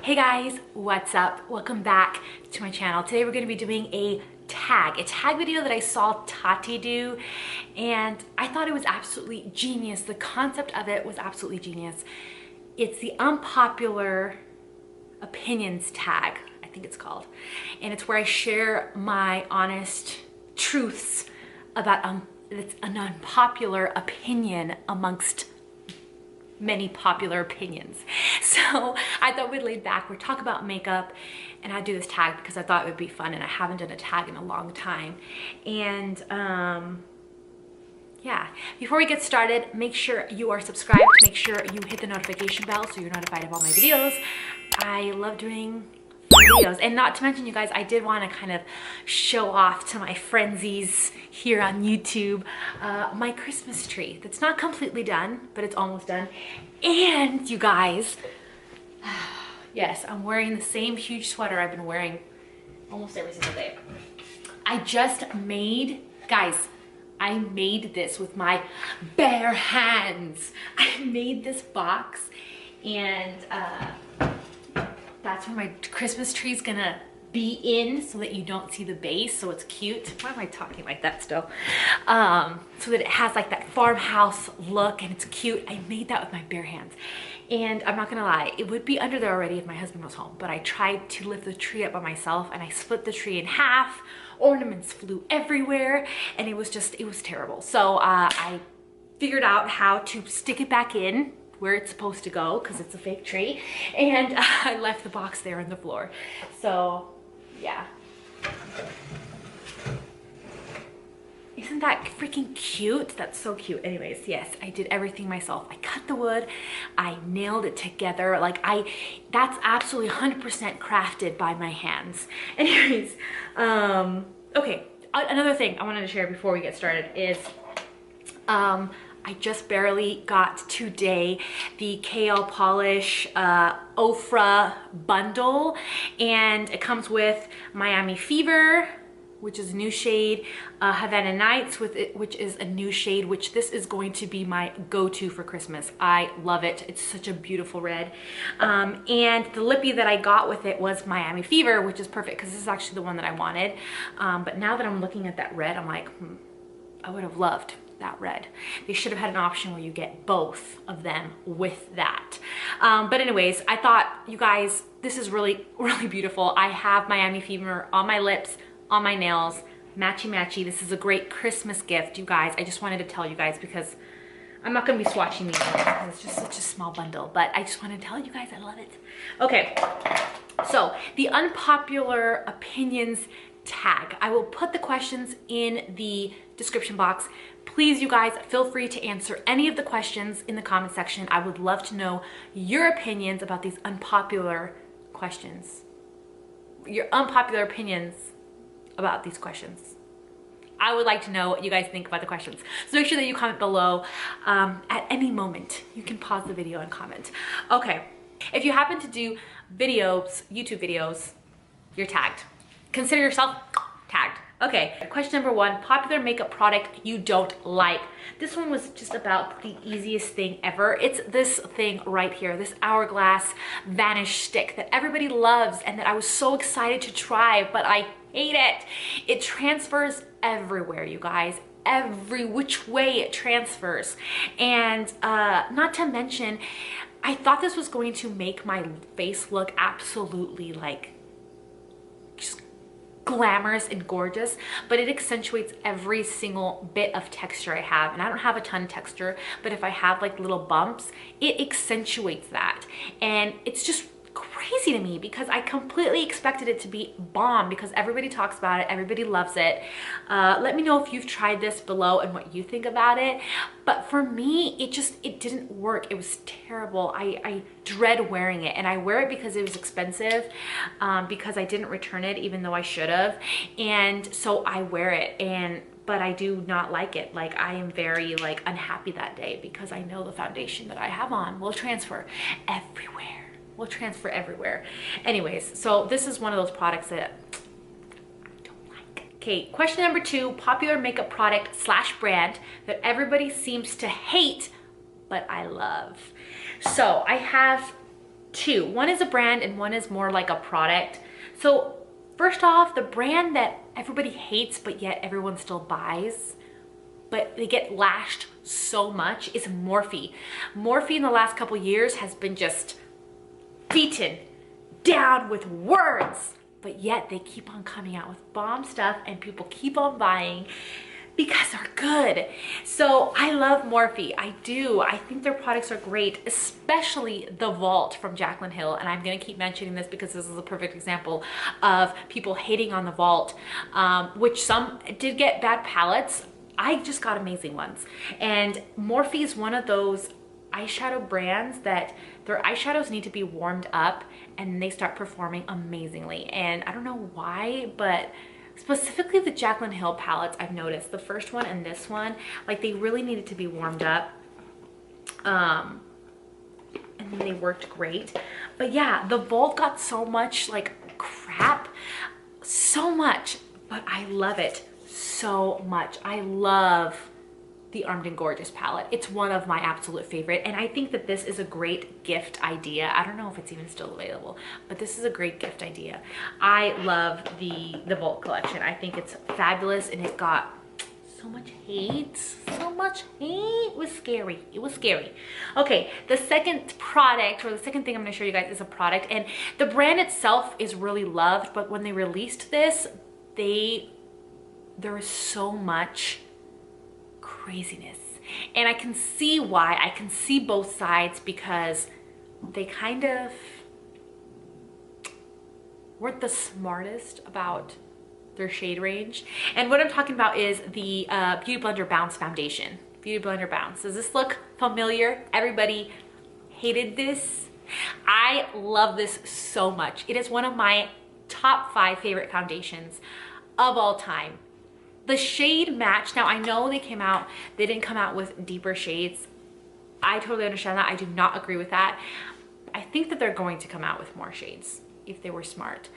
Hey guys, what's up? Welcome back to my channel. Today we're going to be doing a tag video that I saw Tati do, and I thought it was absolutely genius. The concept of it was absolutely genius. It's the Unpopular Opinions tag, I think it's called, and it's where I share my honest truths about it's an unpopular opinion amongst many popular opinions. So I thought we'd lay back, we'd talk about makeup, and I'd do this tag because I thought it would be fun, and I haven't done a tag in a long time. And yeah, before we get started, make sure you are subscribed, make sure you hit the notification bell so you're notified of all my videos. I love doing videos, and not to mention, you guys, I did want to kind of show off to my frenzies here on YouTube my Christmas tree that's not completely done, but it's almost done. And you guys, yes, I'm wearing the same huge sweater I've been wearing almost every single day. I just made, guys, I made this with my bare hands. I made this box, and that's where my Christmas tree is gonna be in, so that you don't see the base, so it's cute. Why am I talking like that still? So that it has like that farmhouse look, and it's cute. I made that with my bare hands, and I'm not gonna lie, it would be under there already if my husband was home, but I tried to lift the tree up by myself, and I split the tree in half. Ornaments flew everywhere, and it was terrible. So I figured out how to stick it back in where it's supposed to go, because it's a fake tree, and I left the box there on the floor. So yeah, isn't that freaking cute? That's so cute. Anyways, yes, I did everything myself. I cut the wood, I nailed it together, like that's absolutely 100% crafted by my hands. Anyways, okay, another thing I wanted to share before we get started is I just barely got today the KL Polish Ofra bundle, and it comes with Miami Fever, which is a new shade, Havana Nights, which is a new shade, which this is going to be my go-to for Christmas. I love it. It's such a beautiful red. And the lippy that I got with it was Miami Fever, which is perfect because this is actually the one that I wanted. But now that I'm looking at that red, I'm like, I would have loved that red. They should have had an option where you get both of them with that. But anyways, I thought, you guys, this is really, really beautiful. I have Miami Fever on my lips, on my nails, matchy matchy. This is a great Christmas gift, you guys. I just wanted to tell you guys because I'm not going to be swatching these because it's just such a small bundle, but I just wanted to tell you guys I love it. Okay, so the Unpopular Opinions tag. I will put the questions in the description box. Please, you guys, feel free to answer any of the questions in the comment section. I would love to know your opinions about these unpopular questions. Your unpopular opinions about these questions. I would like to know what you guys think about the questions. So make sure that you comment below at any moment. You can pause the video and comment. Okay, if you happen to do videos, YouTube videos, you're tagged. Consider yourself tagged. Okay, question number one, popular makeup product you don't like. This one was just about the easiest thing ever. It's this thing right here, this Hourglass Vanish Stick that everybody loves and that I was so excited to try, but I hate it. It transfers everywhere, you guys. Every which way it transfers. And not to mention, I thought this was going to make my face look absolutely like just glamorous and gorgeous, but it accentuates every single bit of texture I have, and I don't have a ton of texture, but if I have like little bumps, it accentuates that, and it's just crazy to me because I completely expected it to be bomb because everybody talks about it, everybody loves it. Let me know if you've tried this below and what you think about it, but for me, it didn't work. It was terrible. I dread wearing it, and I wear it because it was expensive, because I didn't return it even though I should have, and so I wear it, but I do not like it. Like, I am very like unhappy that day because I know the foundation that I have on will transfer everywhere. Anyways, so this is one of those products that I don't like. Okay, question number two, popular makeup product / brand that everybody seems to hate, but I love. So I have two. One is a brand and one is more like a product. So first off, the brand that everybody hates but yet everyone still buys, but they get lashed so much, is Morphe. Morphe in the last couple years has been just beaten down with words, but yet they keep on coming out with bomb stuff and people keep on buying because they're good. So I love Morphe, I do. I think their products are great, especially the Vault from Jaclyn Hill. And I'm gonna keep mentioning this because this is a perfect example of people hating on the Vault, which some did get bad palettes. I just got amazing ones. And Morphe is one of those eyeshadow brands that their eyeshadows need to be warmed up and they start performing amazingly. And I don't know why, but specifically the Jaclyn Hill palettes, I've noticed the first one and this one, like they really needed to be warmed up. And then they worked great. But yeah, the Vault got so much like crap, so much, but I love it so much. I love the Armed and Gorgeous palette. It's one of my absolute favorite, and I think that this is a great gift idea. I don't know if it's even still available, but this is a great gift idea. I love the Vault collection. I think it's fabulous, and it got so much hate. So much hate. It was scary. It was scary. Okay, the second product, or the second thing I'm going to show you guys, is a product, and the brand itself is really loved, but when they released this, there was so much craziness, and I can see why. I can see both sides because they kind of weren't the smartest about their shade range. And what I'm talking about is the Beauty Blender Bounce Foundation. Beauty Blender Bounce. Does this look familiar? Everybody hated this. I love this so much. It is one of my top 5 favorite foundations of all time. The shade match, now I know they didn't come out with deeper shades. I totally understand that. I do not agree with that. I think that they're going to come out with more shades if they were smart.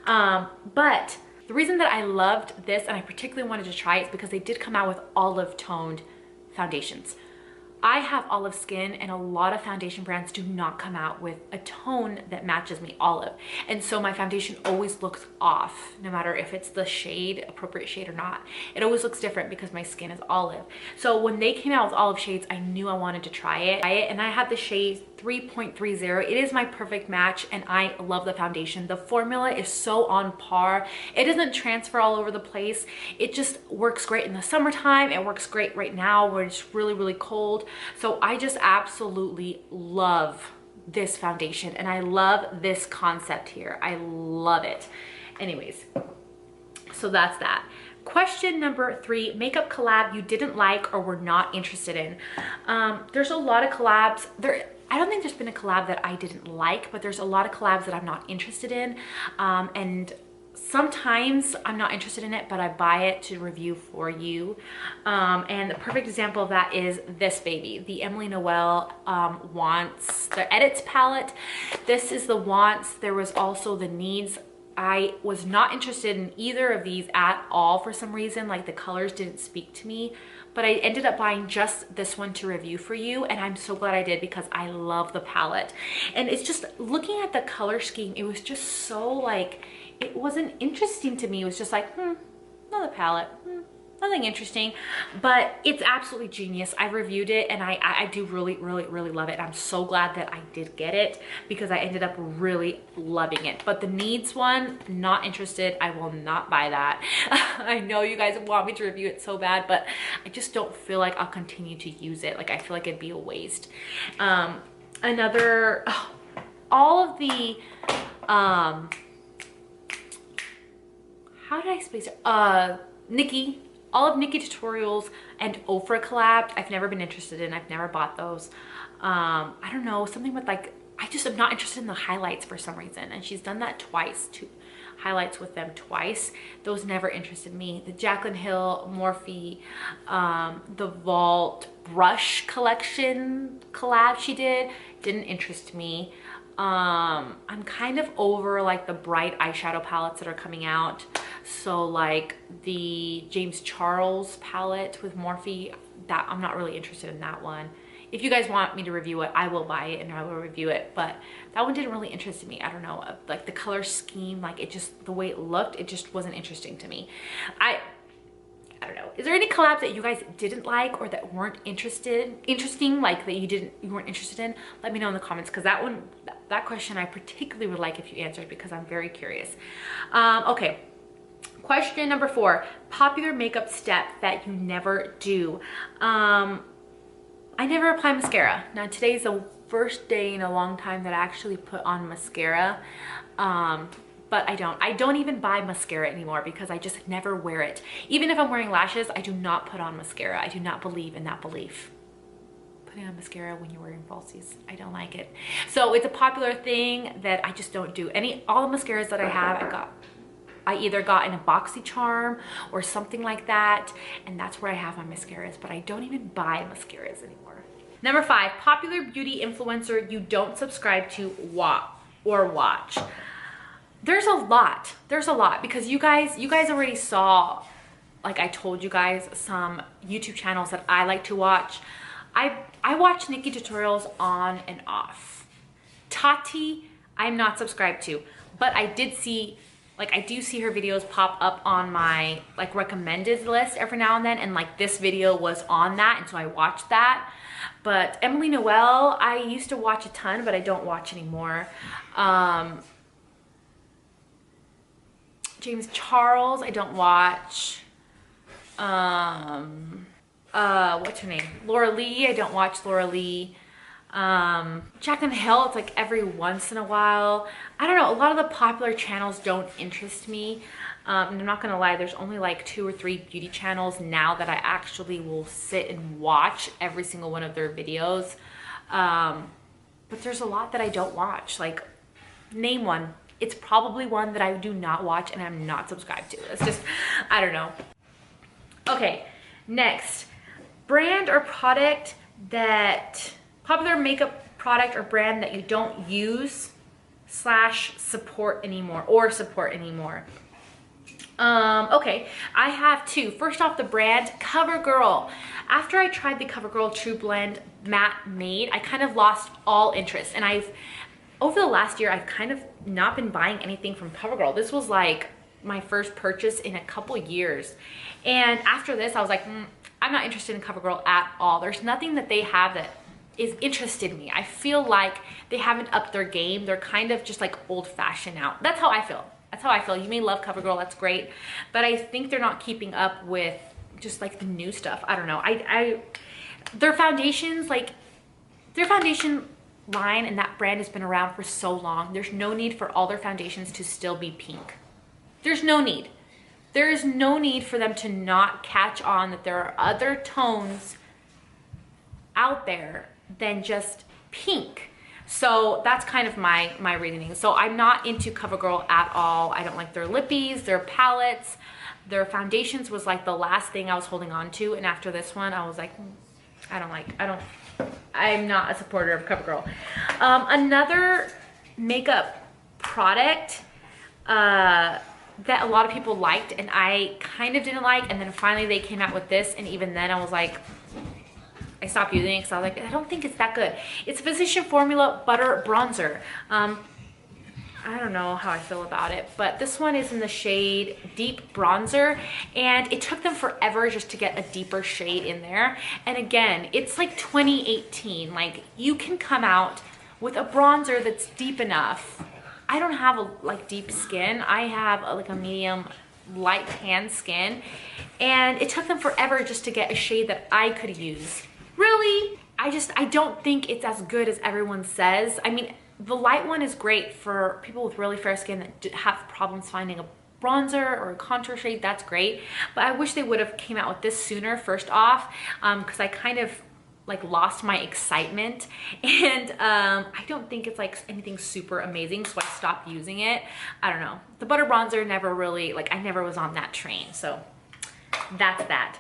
But the reason that I loved this and I particularly wanted to try it is because they did come out with olive toned foundations. I have olive skin, and a lot of foundation brands do not come out with a tone that matches me olive. And so my foundation always looks off, no matter if it's the shade, appropriate shade or not. It always looks different because my skin is olive. So when they came out with olive shades, I knew I wanted to try it. And I had the shade 3.30. It is my perfect match, and I love the foundation. The formula is so on par. It doesn't transfer all over the place. It just works great in the summertime. It works great right now where it's really, really cold. So I just absolutely love this foundation, and I love this concept here. I love it. Anyways, so that's that. Question number 3, makeup collab you didn't like or were not interested in. There's a lot of collabs. I don't think there's been a collab that I didn't like, but there's a lot of collabs that I'm not interested in. And sometimes I'm not interested in it, but I buy it to review for you. And the perfect example of that is this baby, the Emily Noel Wants, the Edits palette. This is the Wants. There was also the Needs. I was not interested in either of these at all for some reason. Like, the colors didn't speak to me, but I ended up buying just this one to review for you, and I'm so glad I did because I love the palette. And it's just, looking at the color scheme, it was just so like, it wasn't interesting to me. It was just like, another palette, nothing interesting, but it's absolutely genius. I reviewed it, and I do really, really, really love it. I'm so glad that I did get it because I ended up really loving it. But the Needs one, not interested. I will not buy that. I know you guys want me to review it so bad, but I just don't feel like I'll continue to use it. Like, I feel like it'd be a waste. All of the, how did I space it? All of Nikki tutorials and Ofra collabs, I've never been interested in. I've never bought those. I don't know, something with like, I just am not interested in the highlights for some reason. And she's done that twice, 2 highlights with them twice. Those never interested me. The Jaclyn Hill, Morphe, the Vault brush collection collab she didn't interest me. I'm kind of over like the bright eyeshadow palettes that are coming out. So like the James Charles palette with Morphe, that I'm not really interested in that one. if you guys want me to review it, I will buy it and I will review it. But that one didn't really interest me. I don't know, like the color scheme, like it just, the way it looked, it just wasn't interesting to me. I don't know. Is there any collabs that you guys didn't like or that weren't interesting, like that you weren't interested in? Let me know in the comments, because that question I particularly would like if you answered, because I'm very curious. Okay. Question number 4, popular makeup step that you never do. I never apply mascara. Now today's the first day in a long time that I actually put on mascara. But I don't even buy mascara anymore because I just never wear it. Even if I'm wearing lashes, I do not put on mascara. I do not believe in that belief. Putting on mascara when you're wearing falsies, I don't like it. So it's a popular thing that I just don't do. All the mascaras that I have, I either got in a BoxyCharm or something like that, and that's where I have my mascaras, but I don't even buy mascaras anymore. Number 5, popular beauty influencer you don't subscribe to or watch. There's a lot, because you guys already saw, like I told you guys, some YouTube channels that I like to watch. I watch Nikki tutorials on and off. Tati, I'm not subscribed to, but I do see her videos pop up on my like recommended list every now and then, and like this video was on that, and so I watched that. But Emily Noel, I used to watch a ton, but I don't watch anymore. James Charles, I don't watch. What's her name? Laura Lee, I don't watch Laura Lee. Jaclyn Hill, it's like every once in a while. I don't know, a lot of the popular channels don't interest me. And I'm not gonna lie, there's only like 2 or 3 beauty channels now that I actually will sit and watch every single one of their videos. But there's a lot that I don't watch. Like, name one. It's probably one that I do not watch and I'm not subscribed to. It's just, I don't know. Okay, next. Brand or product popular makeup product or brand that you don't use / support anymore Okay, I have 2. First off, the brand CoverGirl. After I tried the CoverGirl True Blend Matte Made, I kind of lost all interest, and over the last year, I've kind of not been buying anything from CoverGirl. This was like my first purchase in a couple years. And after this, I was like, I'm not interested in CoverGirl at all. There's nothing that they have that is interested me. I feel like they haven't upped their game. They're kind of just like old-fashioned now. That's how I feel. That's how I feel. You may love CoverGirl, that's great. But I think they're not keeping up with just like the new stuff. I don't know. Their foundations, like their foundation line and that brand has been around for so long. There's no need for all their foundations to still be pink. There's no need. There is no need for them to not catch on that there are other tones out there than just pink. So that's kind of my reasoning. So I'm not into CoverGirl at all. I don't like their lippies, their palettes, their foundations was like the last thing I was holding on to. And after this one, I was like, I'm not a supporter of CoverGirl. Another makeup product that a lot of people liked and I kind of didn't like, and then finally they came out with this, and even then I was like, I stopped using it because I was like, I don't think it's that good. It's Physician Formula Butter Bronzer. I don't know how I feel about it, but this one is in the shade Deep Bronzer, and it took them forever just to get a deeper shade in there. And again, it's like 2018. Like, you can come out with a bronzer that's deep enough. I don't have like deep skin. I have like a medium light tan skin, and it took them forever just to get a shade that I could use. Really? I don't think it's as good as everyone says. I mean, the light one is great for people with really fair skin that have problems finding a bronzer or a contour shade. That's great. But I wish they would have came out with this sooner, first off, because I kind of like lost my excitement, and I don't think it's like anything super amazing, so I stopped using it. I don't know. The butter bronzer never really, like, I never was on that train, so that's that.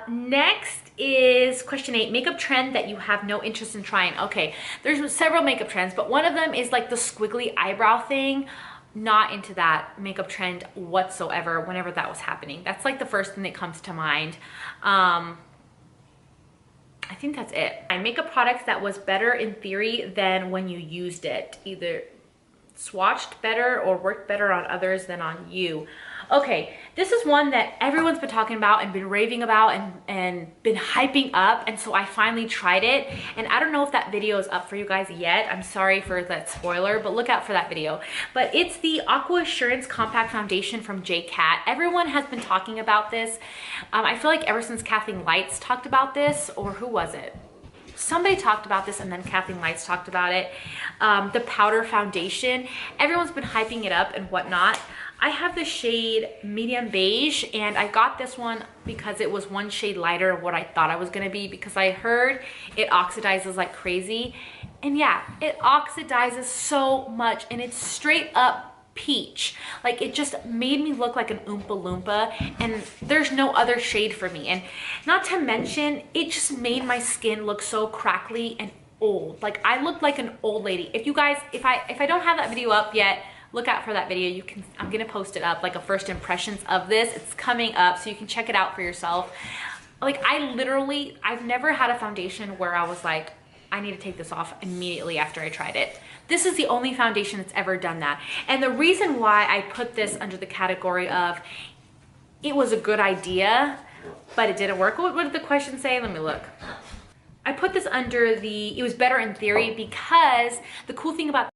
Next is question 8, makeup trend that you have no interest in trying. Okay, there's several makeup trends, but one of them is like the squiggly eyebrow thing. Not into that makeup trend whatsoever whenever that was happening. That's like the first thing that comes to mind. I think that's it. My makeup products that was better in theory than when you used it. Either swatched better or worked better on others than on you. Okay, this is one that everyone's been talking about and been raving about and been hyping up, and so I finally tried it, and I don't know if that video is up for you guys yet. I'm sorry for that spoiler, but look out for that video. But it's the Aqua Assurance Compact Foundation from J.Cat. Everyone has been talking about this. I feel like ever since Kathleen Lights talked about this, or who was it? Somebody talked about this and then Kathleen Lights talked about it. The powder foundation, everyone's been hyping it up and whatnot. I have the shade medium beige, and I got this one because it was one shade lighter of what I thought I was gonna be, because I heard it oxidizes like crazy. And yeah, it oxidizes so much, and it's straight up peach. Like, it just made me look like an Oompa Loompa, and there's no other shade for me. And not to mention, it just made my skin look so crackly and old. Like, I looked like an old lady. If you guys, if I don't have that video up yet, look out for that video. You can, I'm gonna post it up, like a first impressions of this. It's coming up, so you can check it out for yourself. Like, I've never had a foundation where I was like, I need to take this off immediately after I tried it. This is the only foundation that's ever done that. And the reason why I put this under the category of it was a good idea, but it didn't work. What did the question say? Let me look. I put this under the, it was better in theory, because the cool thing about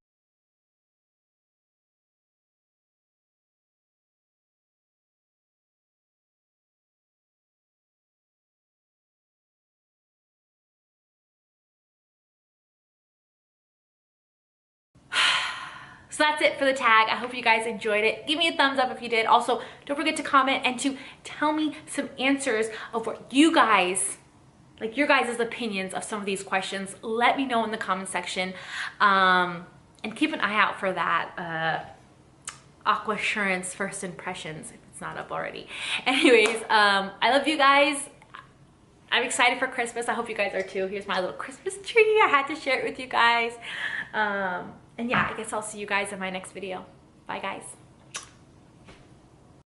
So that's it for the tag. I hope you guys enjoyed it. Give me a thumbs up if you did. Also, don't forget to comment and to tell me some answers of what you guys, like your guys' opinions of some of these questions. Let me know in the comment section. And keep an eye out for that Aqua Assurance First Impressions, if it's not up already. Anyways, I love you guys. I'm excited for Christmas. I hope you guys are too. Here's my little Christmas tree. I had to share it with you guys. And yeah, I guess I'll see you guys in my next video. Bye guys.